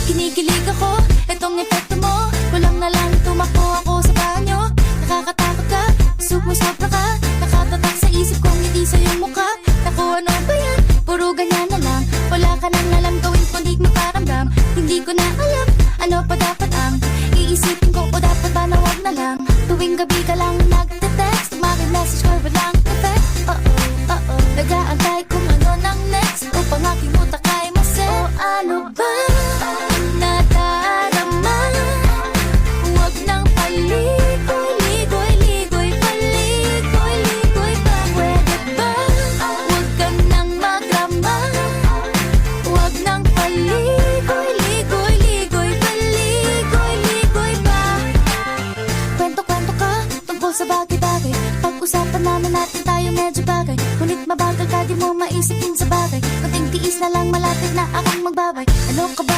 Kinikilig ako, etong epekto mo. Kulang na lang tumakbo ako sa banyo. Nakakatakot ka, sumusabra ka. Nakatatak sa isip kong ngiti sa iyong mukha. Naku, ano ba yan? Puro ganyan na lang. Wala ka nang alam gawin kundi magparamdam. Hindi ko na alam, ano pa dapat ang iisipin ko o dapat ba na wag na lang. Tuwing gabi ka lang nagte-text, maki-message ka walang effect. Nag-aantay kung ano nang next upang aking utak ay masip. O ano ba nadarama? Huwag nang paligoy-ligoy-ligoy, paligoy-ligoy pa. Pwede ba? Huwag ka nang magrama. Huwag nang paligoy-ligoy-ligoy, paligoy-ligoy pa. Kwento-kwento ka tungkol sa bagay-bagay. Pag-usapan namin natin tayo medyo bagay. Ngunit mabagal ka, di mo maisipin sa bagay. Kunting tiis na lang, malapit na akong magbabay. Ano ka ba?